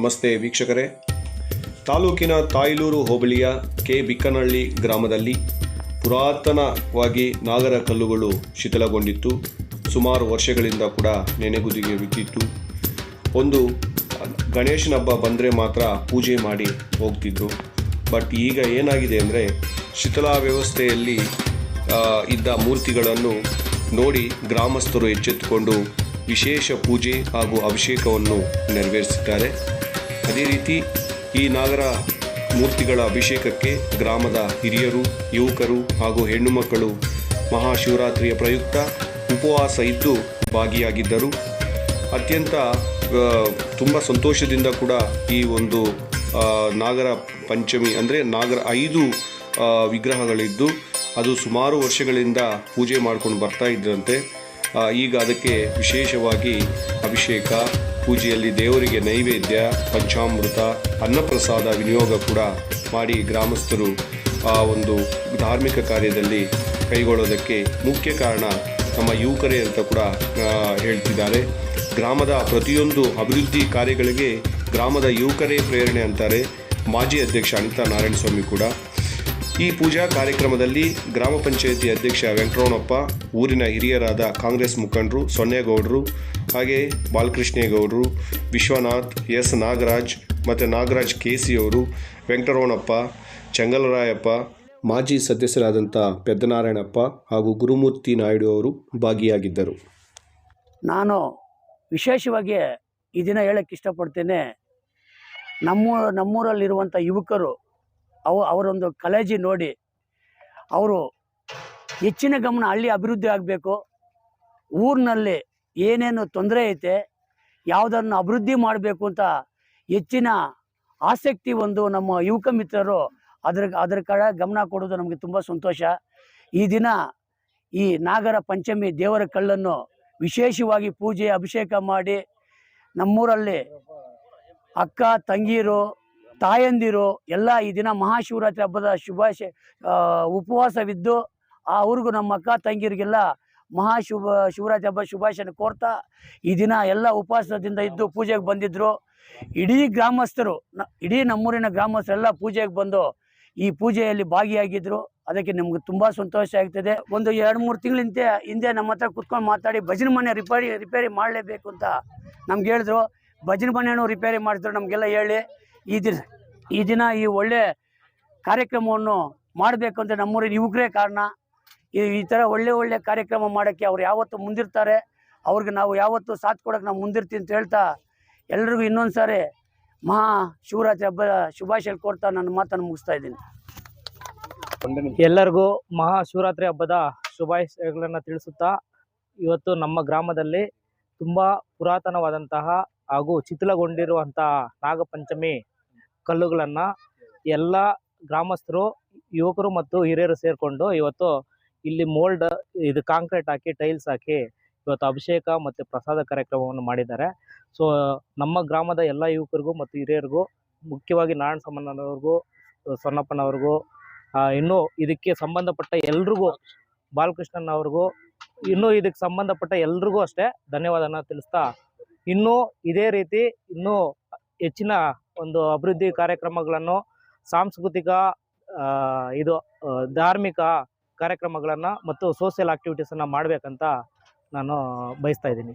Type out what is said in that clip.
ನಮಸ್ತೆ ವೀಕ್ಷಕರೇ. ತಾಲೂಕಿನ ತಾಯ್ಲೂರು ಹೋಬಳಿಯ ಕೆ ಬಿಕ್ಕನಹಳ್ಳಿ ಗ್ರಾಮದಲ್ಲಿ ಪುರಾತನವಾಗಿ ನಾಗರ ಕಲ್ಲುಗಳು ಶಿಥಿಲಗೊಂಡಿತ್ತು. ಸುಮಾರು ವರ್ಷಗಳಿಂದ ಕೂಡ ನೆನೆಗುದಿಗೆ ಬಿದ್ದಿತ್ತು. ಒಂದು ಗಣೇಶನ ಹಬ್ಬ ಬಂದರೆ ಮಾತ್ರ ಪೂಜೆ ಮಾಡಿ ಹೋಗ್ತಿದ್ರು. ಬಟ್ ಈಗ ಏನಾಗಿದೆ ಅಂದರೆ, ಶಿಥಿಲ ವ್ಯವಸ್ಥೆಯಲ್ಲಿ ಇದ್ದ ಮೂರ್ತಿಗಳನ್ನು ನೋಡಿ ಗ್ರಾಮಸ್ಥರು ಎಚ್ಚೆತ್ತುಕೊಂಡು ವಿಶೇಷ ಪೂಜೆ ಹಾಗೂ ಅಭಿಷೇಕವನ್ನು ನೆರವೇರಿಸಿದ್ದಾರೆ. ಅದೇ ರೀತಿ ಈ ನಾಗರ ಮೂರ್ತಿಗಳ ಅಭಿಷೇಕಕ್ಕೆ ಗ್ರಾಮದ ಹಿರಿಯರು, ಯುವಕರು ಹಾಗೂ ಹೆಣ್ಣು ಮಕ್ಕಳು ಮಹಾಶಿವರಾತ್ರಿಯ ಪ್ರಯುಕ್ತ ಉಪವಾಸ ಇದ್ದು ಭಾಗಿಯಾಗಿದ್ದರು. ಅತ್ಯಂತ ತುಂಬ ಸಂತೋಷದಿಂದ ಕೂಡ ಈ ಒಂದು ನಾಗರ ಪಂಚಮಿ ಅಂದರೆ ನಾಗರ 5 ವಿಗ್ರಹಗಳಿದ್ದು ಅದು ಸುಮಾರು ವರ್ಷಗಳಿಂದ ಪೂಜೆ ಮಾಡ್ಕೊಂಡು ಬರ್ತಾ ಇದ್ದಂತೆ ಈಗ ಅದಕ್ಕೆ ವಿಶೇಷವಾಗಿ ಅಭಿಷೇಕ, ಪೂಜೆಯಲ್ಲಿ ದೇವರಿಗೆ ನೈವೇದ್ಯ, ಪಂಚಾಮೃತ, ಅನ್ನಪ್ರಸಾದ ವಿನಿಯೋಗ ಕೂಡ ಮಾಡಿ ಗ್ರಾಮಸ್ಥರು ಆ ಒಂದು ಧಾರ್ಮಿಕ ಕಾರ್ಯದಲ್ಲಿ ಕೈಗೊಳ್ಳೋದಕ್ಕೆ ಮುಖ್ಯ ಕಾರಣ ನಮ್ಮ ಯುವಕರೇ ಅಂತ ಕೂಡ ಹೇಳ್ತಿದ್ದಾರೆ. ಗ್ರಾಮದ ಪ್ರತಿಯೊಂದು ಅಭಿವೃದ್ಧಿ ಕಾರ್ಯಗಳಿಗೆ ಗ್ರಾಮದ ಯುವಕರೇ ಪ್ರೇರಣೆ ಅಂತಾರೆ ಮಾಜಿ ಅಧ್ಯಕ್ಷ ಅನಿತಾ ನಾರಾಯಣಸ್ವಾಮಿ ಕೂಡ. ಈ ಪೂಜಾ ಕಾರ್ಯಕ್ರಮದಲ್ಲಿ ಗ್ರಾಮ ಪಂಚಾಯಿತಿ ಅಧ್ಯಕ್ಷ ವೆಂಕಟರಮಣಪ್ಪ, ಊರಿನ ಹಿರಿಯರಾದ ಕಾಂಗ್ರೆಸ್ ಮುಖಂಡರು ಸೊನ್ನೇಗೌಡರು, ಹಾಗೆ ಬಾಲಕೃಷ್ಣೇಗೌಡರು, ವಿಶ್ವನಾಥ್, ಎಸ್ ನಾಗರಾಜ್ ಮತ್ತು ನಾಗರಾಜ್ ಕೆಸಿ ಅವರು, ವೆಂಕಟರಮಣಪ್ಪ, ಚೆಂಗಲರಾಯಪ್ಪ, ಮಾಜಿ ಸದಸ್ಯರಾದಂಥ ಪೆದ್ದನಾರಾಯಣಪ್ಪ ಹಾಗೂ ಗುರುಮೂರ್ತಿ ನಾಯ್ಡು ಅವರು ಭಾಗಿಯಾಗಿದ್ದರು. ನಾನು ವಿಶೇಷವಾಗಿ ಈ ದಿನ ಹೇಳಕ್ಕೆ ಇಷ್ಟಪಡ್ತೇನೆ. ನಮ್ಮೂರಲ್ಲಿರುವಂಥ ಯುವಕರು ಅವರೊಂದು ಕಾಳಜಿ ನೋಡಿ ಅವರು ಹೆಚ್ಚಿನ ಗಮನ ಹಳ್ಳಿ ಅಭಿವೃದ್ಧಿ ಆಗಬೇಕು, ಊರಿನಲ್ಲಿ ಏನೇನು ತೊಂದರೆ ಐತೆ ಯಾವುದನ್ನು ಅಭಿವೃದ್ಧಿ ಮಾಡಬೇಕು ಅಂತ ಹೆಚ್ಚಿನ ಆಸಕ್ತಿ ಒಂದು ನಮ್ಮ ಯುವಕ ಮಿತ್ರರು ಅದರ ಕಡೆ ಗಮನ ಕೊಡೋದು ನಮಗೆ ತುಂಬ ಸಂತೋಷ. ಈ ದಿನ ಈ ನಾಗರ ಪಂಚಮಿ ದೇವರ ಕಲ್ಲನ್ನು ವಿಶೇಷವಾಗಿ ಪೂಜೆ ಅಭಿಷೇಕ ಮಾಡಿ ನಮ್ಮೂರಲ್ಲಿ ಅಕ್ಕ ತಂಗೀರು ತಾಯಂದಿರು ಎಲ್ಲ ಈ ದಿನ ಮಹಾಶಿವರಾತ್ರಿ ಹಬ್ಬದ ಉಪವಾಸವಿದ್ದು ಅವ್ರಿಗೂ ನಮ್ಮ ಅಕ್ಕ ತಂಗಿರಿಗೆಲ್ಲ ಶಿವರಾತ್ರಿ ಹಬ್ಬ ಶುಭಾಶಯ ಕೋರ್ತಾ ಈ ದಿನ ಎಲ್ಲ ಉಪವಾಸದಿಂದ ಇದ್ದು ಪೂಜೆಗೆ ಬಂದಿದ್ದರು. ಇಡೀ ಗ್ರಾಮಸ್ಥರು, ಇಡೀ ನಮ್ಮೂರಿನ ಗ್ರಾಮಸ್ಥರೆಲ್ಲ ಪೂಜೆಗೆ ಬಂದು ಈ ಪೂಜೆಯಲ್ಲಿ ಭಾಗಿಯಾಗಿದ್ದರು. ಅದಕ್ಕೆ ನಮ್ಗೆ ತುಂಬ ಸಂತೋಷ ಆಗ್ತದೆ. ಒಂದು 2-3 ತಿಂಗಳ ಹಿಂದೆ ನಮ್ಮ ಹತ್ರ ಕುತ್ಕೊಂಡು ಮಾತಾಡಿ ಭಜನೆ ಮನೆ ರಿಪೇರಿ ಮಾಡಲೇಬೇಕು ಅಂತ ನಮ್ಗೆ ಹೇಳಿದ್ರು. ಭಜನೆ ಮನೆಯೂ ರಿಪೇರಿ ಮಾಡಿದ್ರು ನಮಗೆಲ್ಲ ಹೇಳಿ ಈ ದಿನ ಈ ಒಳ್ಳೆ ಕಾರ್ಯಕ್ರಮವನ್ನು ಮಾಡಬೇಕು ಅಂತ ನಮ್ಮೂರಿನ ಯುವಕರೇ ಕಾರಣ. ಈ ಥರ ಒಳ್ಳೆ ಕಾರ್ಯಕ್ರಮ ಮಾಡೋಕ್ಕೆ ಅವ್ರು ಯಾವತ್ತೂ ಮುಂದಿರ್ತಾರೆ. ಅವ್ರಿಗೆ ನಾವು ಯಾವತ್ತೂ ಸಾಥ್ ಕೊಡೋಕೆ ನಾವು ಮುಂದಿರ್ತೀವಿ ಅಂತ ಹೇಳ್ತಾ ಎಲ್ರಿಗೂ ಇನ್ನೊಂದು ಸಾರಿ ಮಹಾ ಶಿವರಾತ್ರಿ ಹಬ್ಬದ ಶುಭಾಶಯ ಕೋರ್ತಾ ನನ್ನ ಮಾತನ್ನು ಮುಗಿಸ್ತಾ ಇದ್ದೀನಿ. ಎಲ್ಲರಿಗೂ ಮಹಾ ಶಿವರಾತ್ರಿ ಹಬ್ಬದ ಶುಭಾಶಯಗಳನ್ನು ತಿಳಿಸುತ್ತಾ, ಇವತ್ತು ನಮ್ಮ ಗ್ರಾಮದಲ್ಲಿ ತುಂಬ ಪುರಾತನವಾದಂತಹ ಹಾಗೂ ಶಿಥಿಲಗೊಂಡಿರುವಂತಹ ನಾಗಪಂಚಮಿ ಕಲ್ಲುಗಳನ್ನು ಎಲ್ಲ ಗ್ರಾಮಸ್ಥರು, ಯುವಕರು ಮತ್ತು ಹಿರಿಯರು ಸೇರಿಕೊಂಡು ಇವತ್ತು ಇಲ್ಲಿ ಇದು ಕಾಂಕ್ರೀಟ್ ಹಾಕಿ ಟೈಲ್ಸ್ ಹಾಕಿ ಇವತ್ತು ಅಭಿಷೇಕ ಮತ್ತು ಪ್ರಸಾದ ಕಾರ್ಯಕ್ರಮವನ್ನು ಮಾಡಿದ್ದಾರೆ. ಸೊ ನಮ್ಮ ಗ್ರಾಮದ ಎಲ್ಲ ಯುವಕರಿಗೂ ಮತ್ತು ಹಿರಿಯರಿಗೂ, ಮುಖ್ಯವಾಗಿ ನಾರಾಯಣ ಸಾಮಣ್ಣನವ್ರಿಗೂ, ಸೊನ್ನಪ್ಪನವ್ರಿಗೂ, ಇನ್ನೂ ಇದಕ್ಕೆ ಸಂಬಂಧಪಟ್ಟ ಎಲ್ರಿಗೂ, ಬಾಲಕೃಷ್ಣನವ್ರಿಗೂ, ಇನ್ನೂ ಇದಕ್ಕೆ ಸಂಬಂಧಪಟ್ಟ ಎಲ್ರಿಗೂ ಅಷ್ಟೇ ಧನ್ಯವಾದನ ತಿಳಿಸ್ತಾ, ಇನ್ನೂ ಇದೇ ರೀತಿ ಇನ್ನೂ ಹೆಚ್ಚಿನ ಒಂದು ಅಭಿವೃದ್ಧಿ ಕಾರ್ಯಕ್ರಮಗಳನ್ನು, ಸಾಂಸ್ಕೃತಿಕ ಧಾರ್ಮಿಕ ಕಾರ್ಯಕ್ರಮಗಳನ್ನು ಮತ್ತು ಸೋಷಿಯಲ್ ಆಕ್ಟಿವಿಟೀಸನ್ನು ಮಾಡಬೇಕಂತ ನಾನು ಬಯಸ್ತಾ ಇದ್ದೀನಿ.